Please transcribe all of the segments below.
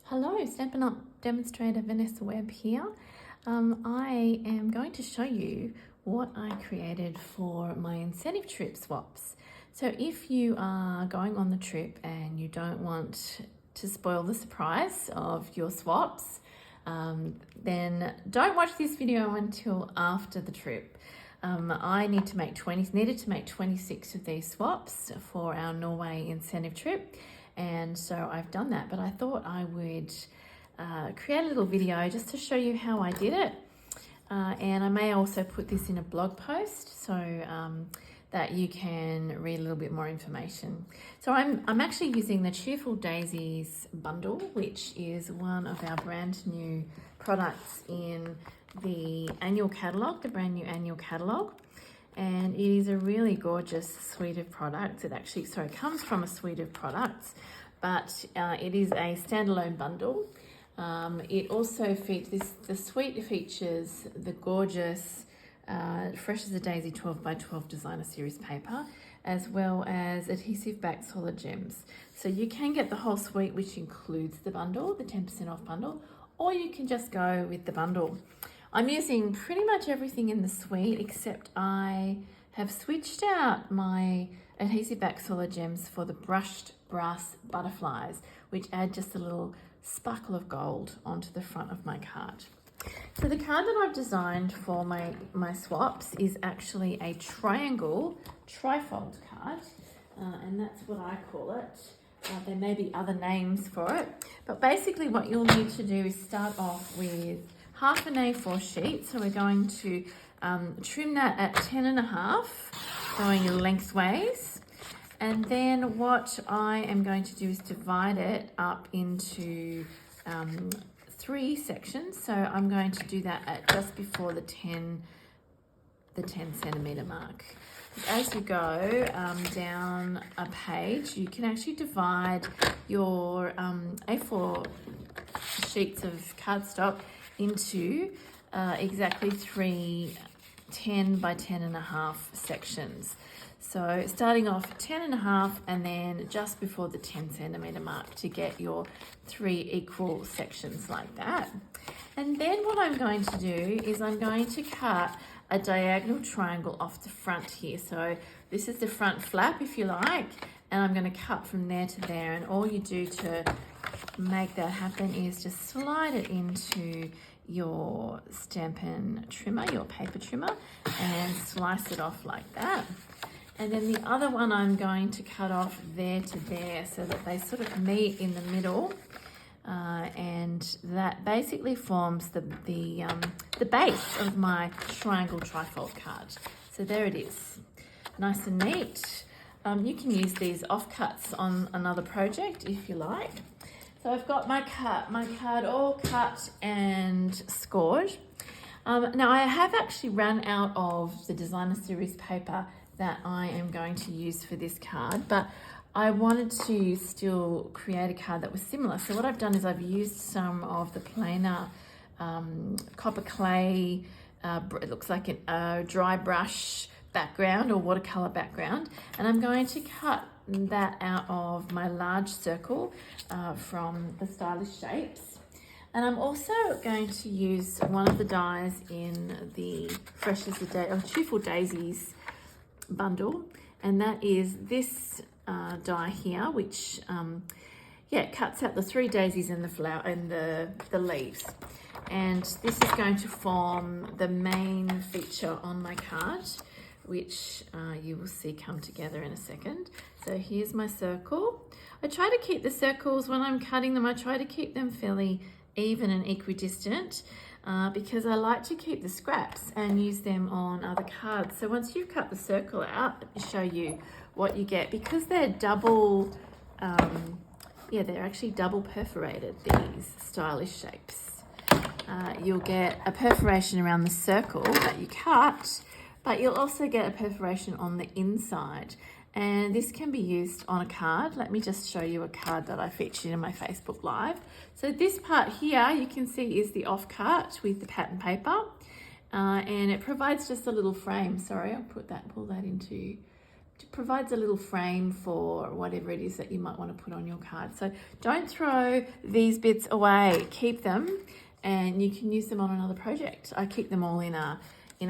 Hello, Stampin' Up demonstrator Vanessa Webb here. I am going to show you what I created for my incentive trip swaps. So if you are going on the trip and you don't want to spoil the surprise of your swaps, then don't watch this video until after the trip. I needed to make 26 of these swaps for our Norway incentive trip. And so I've done that, but I thought I would create a little video just to show you how I did it. And I may also put this in a blog post so that you can read a little bit more information. So I'm actually using the Cheerful Daisies bundle, which is one of our brand new products in the annual catalogue, the brand new annual catalogue. And it is a really gorgeous suite of products. It actually, comes from a suite of products, but it is a standalone bundle. It also features, the suite features the gorgeous Fresh as a Daisy 12x12 designer series paper, as well as adhesive back solid gems. So you can get the whole suite, which includes the bundle, the 10% off bundle, or you can just go with the bundle. I'm using pretty much everything in the suite, except I have switched out my adhesive back solid gems for the brushed brass butterflies, which add just a little sparkle of gold onto the front of my card. So the card that I've designed for my swaps is actually a triangle trifold card, and that's what I call it. There may be other names for it, but basically what you'll need to do is start off with half an A4 sheet. So we're going to trim that at 10.5, going lengthways. And then what I am going to do is divide it up into 3 sections. So I'm going to do that at just before the 10 centimetre mark. As you go down a page, you can actually divide your A4 sheets of cardstock into exactly 3 10 by 10.5 sections. So starting off at 10.5 and then just before the 10 centimetre mark to get your 3 equal sections like that. And then what I'm going to do is I'm going to cut a diagonal triangle off the front here. So this is the front flap, if you like, and I'm going to cut from there to there. And all you do to make that happen is just slide it into your Stampin' trimmer, your paper trimmer, and slice it off like that. And then the other one I'm going to cut off there to there so that they sort of meet in the middle, and that basically forms the base of my triangle trifold card. So there it is, nice and neat. You can use these offcuts on another project if you like. So I've got my card all cut and scored. Now I have actually run out of the designer series paper that I am going to use for this card, but I wanted to still create a card that was similar. So what I've done is I've used some of the plainer copper clay, it looks like a dry brush background or watercolor background, and I'm going to cut that out of my large circle from the Stylish Shapes. And I'm also going to use one of the dies in the Fresh as a Day or Cheerful Daisies bundle, and that is this die here, which cuts out the 3 daisies and the flower and the leaves. And this is going to form the main feature on my card, which you will see come together in a second. So here's my circle. I try to keep the circles, when I'm cutting them, I try to keep them fairly even and equidistant because I like to keep the scraps and use them on other cards. So once you've cut the circle out, let me show you what you get. Because they're double, they're actually double perforated, these Stylish Shapes. You'll get a perforation around the circle that you cut, but you'll also get a perforation on the inside. And this can be used on a card. Let me just show you a card that I featured in my Facebook Live. So this part here, you can see, is the offcut with the pattern paper. And it provides just a little frame. Sorry, I'll pull that into provides a little frame for whatever it is that you might want to put on your card. So don't throw these bits away, keep them, and you can use them on another project. I keep them all in a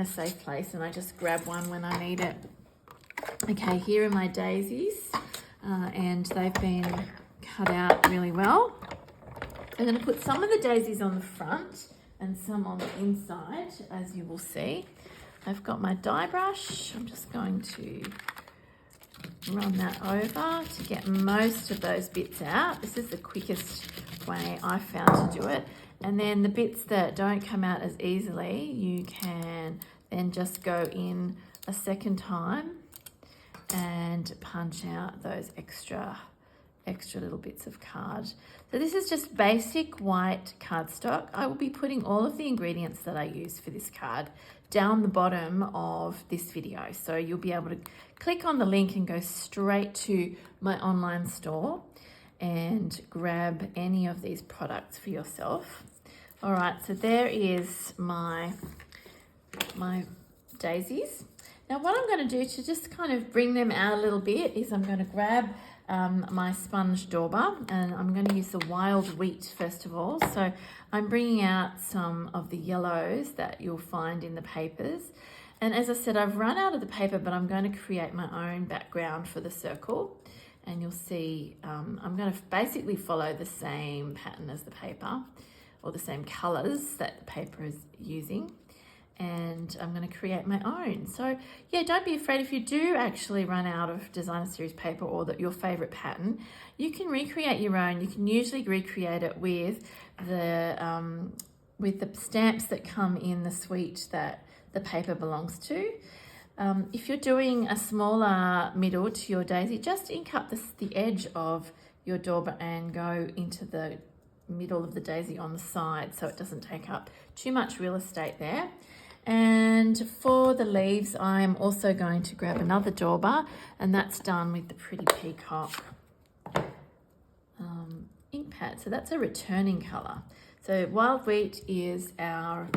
safe place, and I just grab one when I need it. Okay, here are my daisies, and they've been cut out really well. I'm going to put some of the daisies on the front and some on the inside, as you will see. I've got my die brush. I'm just going to run that over to get most of those bits out. This is the quickest way I found to do it. And then the bits that don't come out as easily, you can then just go in a second time and punch out those extra little bits of card. So this is just basic white cardstock. I will be putting all of the ingredients that I use for this card down the bottom of this video. So you'll be able to click on the link and go straight to my online store and grab any of these products for yourself. All right, so there is my daisies. Now what I'm going to do to just kind of bring them out a little bit is I'm going to grab my sponge dauber, and I'm going to use the wild wheat first of all. So I'm bringing out some of the yellows that you'll find in the papers. And as I said, I've run out of the paper, but I'm going to create my own background for the circle. And you'll see I'm going to basically follow the same pattern as the paper, or the same colors that the paper is using. And I'm going to create my own. So yeah, don't be afraid if you do actually run out of designer series paper or your favorite pattern. You can recreate your own. You can usually recreate it with the stamps that come in the suite that the paper belongs to. If you're doing a smaller middle to your daisy, just ink up the edge of your dauber and go into the middle of the daisy on the side so it doesn't take up too much real estate there. And for the leaves, I'm also going to grab another dauber, and that's done with the Pretty Peacock ink pad. So that's a returning colour. So Wild Wheat is our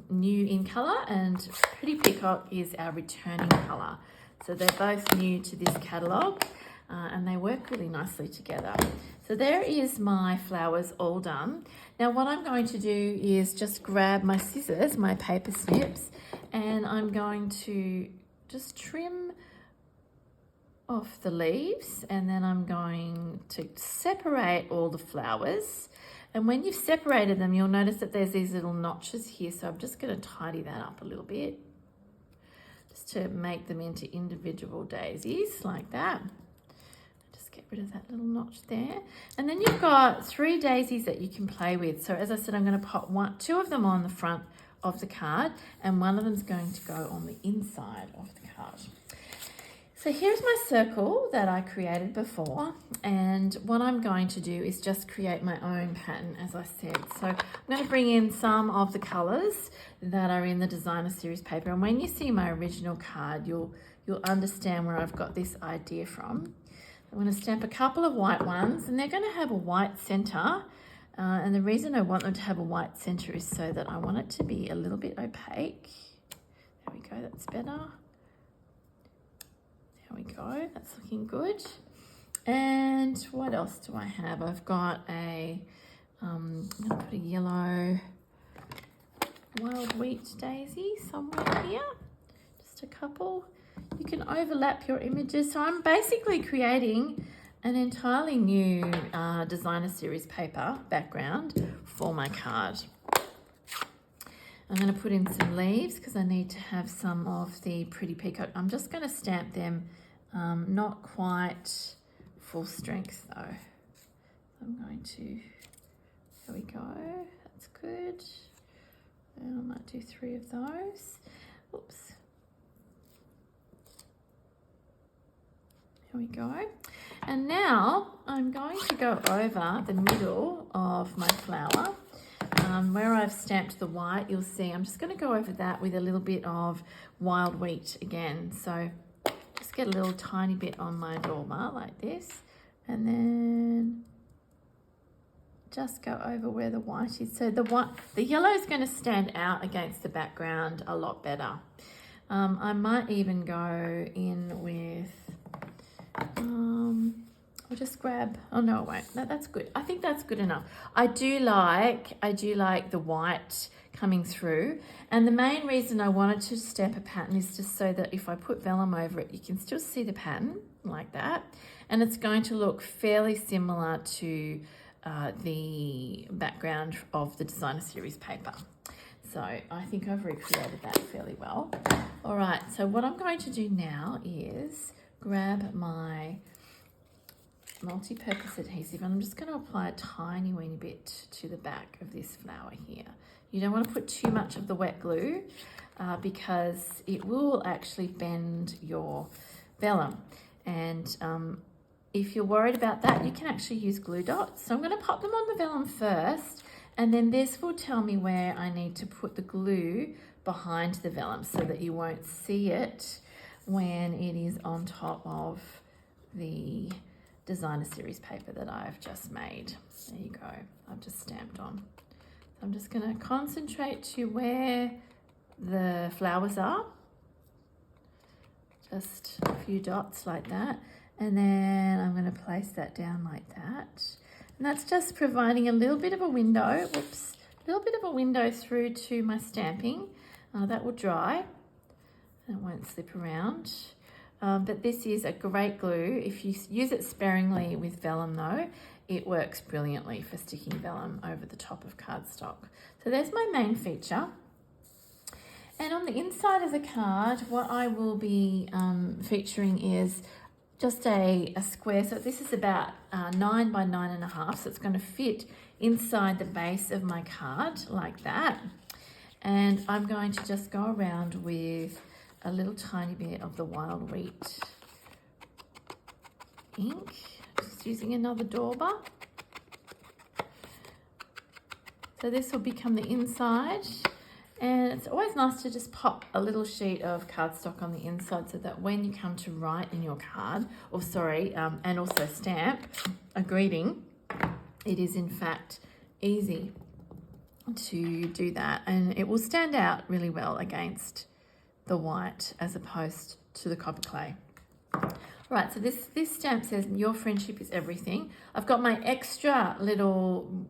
new in colour, and Pretty Peacock is our returning colour. So they're both new to this catalogue, and they work really nicely together. So there is my flowers all done. Now what I'm going to do is just grab my scissors, my paper snips, and I'm going to just trim off the leaves, and then I'm going to separate all the flowers. And when you've separated them, you'll notice that there's these little notches here. So I'm just going to tidy that up a little bit, just to make them into individual daisies like that. Get rid of that little notch there. And then you've got 3 daisies that you can play with. So as I said, I'm going to pop 2 of them on the front of the card, and one of them is going to go on the inside of the card. So here's my circle that I created before, and what I'm going to do is just create my own pattern, as I said. So I'm going to bring in some of the colours that are in the designer series paper, and when you see my original card, you'll understand where I've got this idea from. I'm going to stamp a couple of white ones, and they're going to have a white centre. And the reason I want them to have a white centre is so that I want it to be a little bit opaque. There we go, that's better. There we go, that's looking good. And what else do I have? I've got I'm going to put a yellow wild wheat daisy somewhere here. Just a couple. You can overlap your images. So I'm basically creating an entirely new designer series paper background for my card. I'm going to put in some leaves because I need to have some of the Pretty Peacock. I'm just going to stamp them, not quite full strength though. I'm going to, there we go, that's good. And I might do 3 of those. Oops. There we go. And now I'm going to go over the middle of my flower. Where I've stamped the white, you'll see I'm just going to go over that with a little bit of wild wheat again. So just get a little tiny bit on my dauber like this, and then just go over where the white is. So the yellow is going to stand out against the background a lot better. I might even go in with, I'll just grab, oh no, I won't. No, that's good. I think that's good enough. I do like the white coming through. And the main reason I wanted to stamp a pattern is just so that if I put vellum over it, you can still see the pattern like that. And it's going to look fairly similar to the background of the designer series paper. So I think I've recreated that fairly well. All right, so what I'm going to do now is grab my multi-purpose adhesive and I'm just going to apply a tiny weeny bit to the back of this flower here. You don't want to put too much of the wet glue because it will actually bend your vellum. And if you're worried about that, you can actually use glue dots. So I'm going to pop them on the vellum first, and then this will tell me where I need to put the glue behind the vellum so that you won't see it when it is on top of the designer series paper that I've just made. There you go, I've just stamped on. So I'm just going to concentrate to where the flowers are. Just a few dots like that. And then I'm going to place that down like that. And that's just providing a little bit of a window, whoops, a little bit of a window through to my stamping. That will dry and it won't slip around. But this is a great glue. If you use it sparingly with vellum though, it works brilliantly for sticking vellum over the top of cardstock. So there's my main feature. And on the inside of the card, what I will be featuring is just a square. So this is about 9 by 9.5. So it's going to fit inside the base of my card like that. And I'm going to just go around with a little tiny bit of the wild wheat ink. Just using another dauber. So this will become the inside. And it's always nice to just pop a little sheet of cardstock on the inside so that when you come to write in your card, or sorry, and also stamp a greeting, it is in fact easy to do that. And it will stand out really well against the white as opposed to the copper clay. Right, so this stamp says, your friendship is everything. I've got my extra little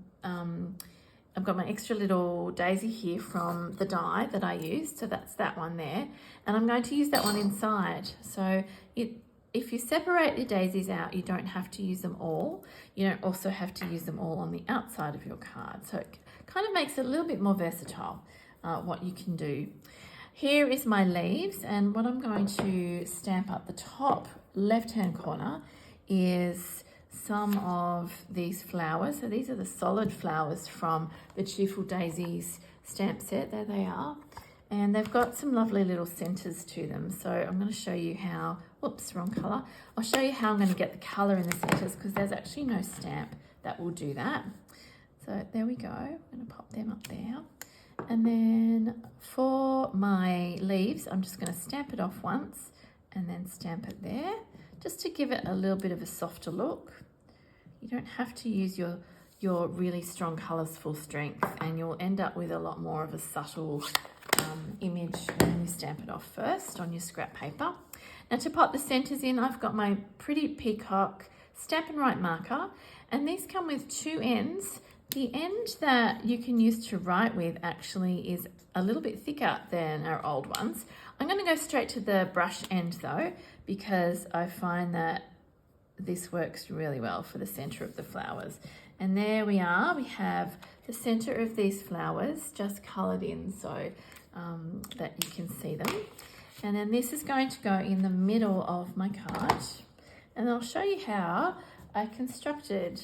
daisy here from the die that I used. So that's that one there. And I'm going to use that one inside. So if you separate the daisies out, you don't have to use them all. You don't also have to use them all on the outside of your card. So it kind of makes it a little bit more versatile, what you can do. Here is my leaves, and what I'm going to stamp up the top left-hand corner is some of these flowers. So these are the solid flowers from the Cheerful Daisies stamp set. There they are. And they've got some lovely little centers to them. So I'm going to show you how, whoops, wrong color. I'll show you how I'm going to get the color in the centers because there's actually no stamp that will do that. So there we go. I'm going to pop them up there. And then for my leaves, I'm just going to stamp it off once and then stamp it there, just to give it a little bit of a softer look. You don't have to use your really strong colours full strength, and you'll end up with a lot more of a subtle image when you stamp it off first on your scrap paper. Now to pop the centres in, I've got my Pretty Peacock Stampin' Write marker, and these come with two ends. The end that you can use to write with actually is a little bit thicker than our old ones. I'm going to go straight to the brush end though, because I find that this works really well for the center of the flowers. And there we are. We have the center of these flowers just colored in so that you can see them. And then this is going to go in the middle of my card. And I'll show you how I constructed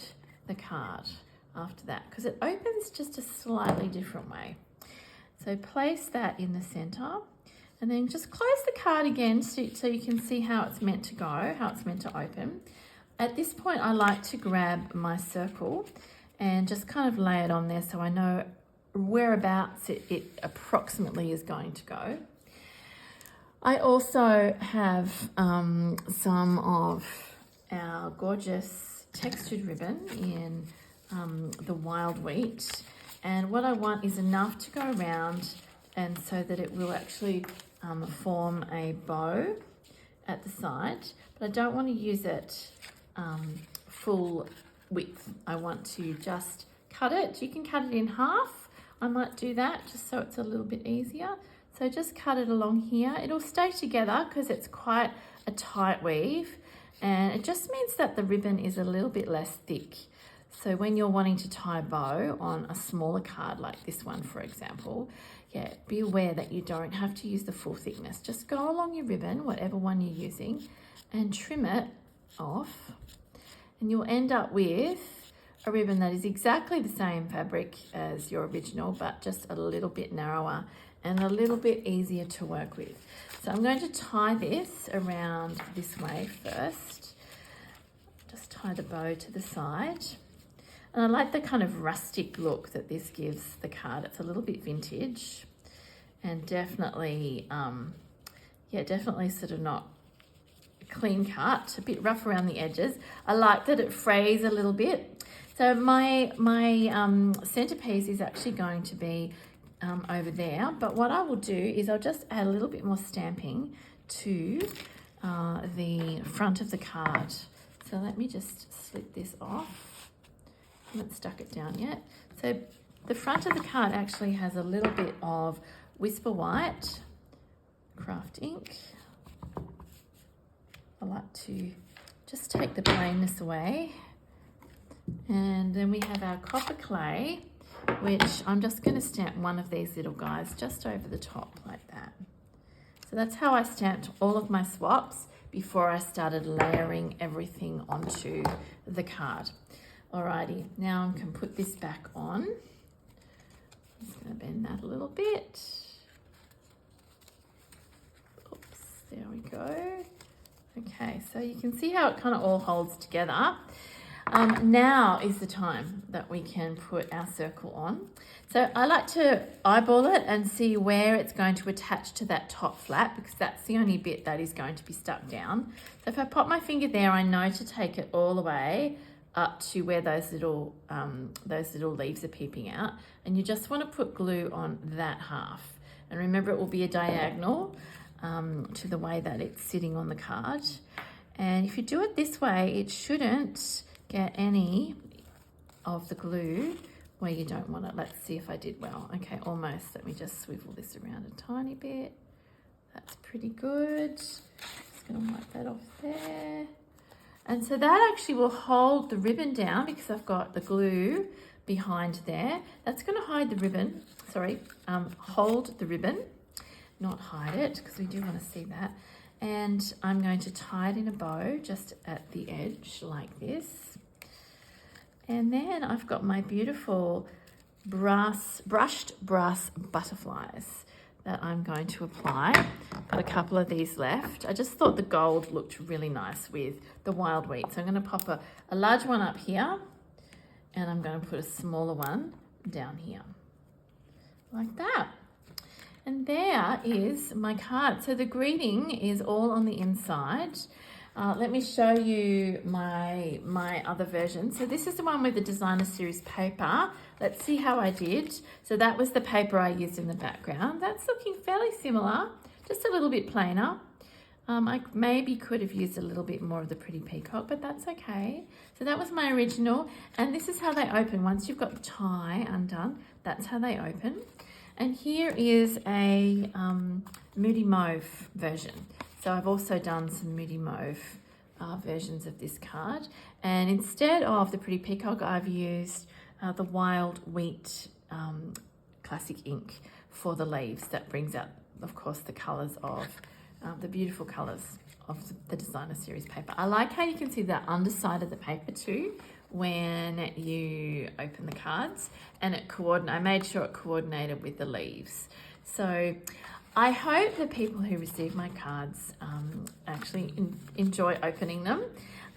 the card after that, because it opens just a slightly different way. So place that in the center and then just close the card again so you can see how it's meant to go, how it's meant to open. At this point, I like to grab my circle and just kind of lay it on there so I know whereabouts it approximately is going to go. I also have some of our gorgeous textured ribbon in the wild wheat, and what I want is enough to go around and so that it will actually form a bow at the side, but I don't want to use it full width. I want to just cut it. You can cut it in half. I might do that just so it's a little bit easier. So just cut it along here. It'll stay together because it's quite a tight weave, and it just means that the ribbon is a little bit less thick. So when you're wanting to tie a bow on a smaller card like this one, for example, yeah, be aware that you don't have to use the full thickness. Just go along your ribbon, whatever one you're using, and trim it off. And you'll end up with a ribbon that is exactly the same fabric as your original, but just a little bit narrower and a little bit easier to work with. So I'm going to tie this around this way first. Just tie the bow to the side. And I like the kind of rustic look that this gives the card. It's a little bit vintage and definitely, definitely sort of not clean cut, a bit rough around the edges. I like that it frays a little bit. So my centerpiece is actually going to be over there, but what I will do is I'll just add a little bit more stamping to the front of the card. So let me just slip this off. I haven't stuck it down yet. So the front of the card actually has a little bit of Whisper White craft ink. I like to just take the plainness away. And then we have our copper clay, which I'm just going to stamp one of these little guys just over the top like that. So that's how I stamped all of my swaps before I started layering everything onto the card. Alrighty, now I can put this back on. I'm just going to bend that a little bit. Oops, there we go. Okay, so you can see how it kind of all holds together. Now is the time that we can put our circle on. So I like to eyeball it and see where it's going to attach to that top flap, because that's the only bit that is going to be stuck down. So if I pop my finger there, I know to take it all the way up to where those little leaves are peeping out. And you just want to put glue on that half. And remember, it will be a diagonal to the way that it's sitting on the card. And if you do it this way, it shouldn't get any of the glue where you don't want it. Let's see if I did well. Okay, almost. Let me just swivel this around a tiny bit. That's pretty good. Just gonna wipe that off there. And so that actually will hold the ribbon down because I've got the glue behind there. That's gonna hide the ribbon, hold the ribbon, not hide it, because we do wanna see that. And I'm going to tie it in a bow just at the edge like this. And then I've got my beautiful brushed brass butterflies that I'm going to apply. Got a couple of these left. I just thought the gold looked really nice with the wild wheat. So I'm going to pop a large one up here, and I'm going to put a smaller one down here like that. And there is my card. So the greeting is all on the inside. Let me show you my other version. So this is the one with the designer series paper. Let's see how I did. So that was the paper I used in the background. That's looking fairly similar, just a little bit plainer. I maybe could have used a little bit more of the pretty peacock, but that's okay. So that was my original, and this is how they open. Once you've got the tie undone, that's how they open. And here is a Moody Mauve version. So I've also done some Moody Mauve versions of this card. And instead of the pretty peacock, I've used the wild wheat classic ink for the leaves. That brings out, of course, the colours of, the beautiful colours of the designer series paper. I like how you can see the underside of the paper too when you open the cards, and I made sure it coordinated with the leaves. So I hope the people who receive my cards actually enjoy opening them.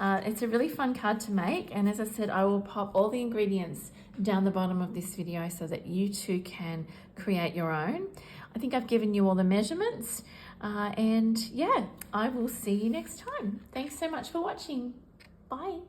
It's a really fun card to make, and as I said, I will pop all the ingredients down the bottom of this video so that you too can create your own. I think I've given you all the measurements, and yeah, I will see you next time. Thanks so much for watching. Bye.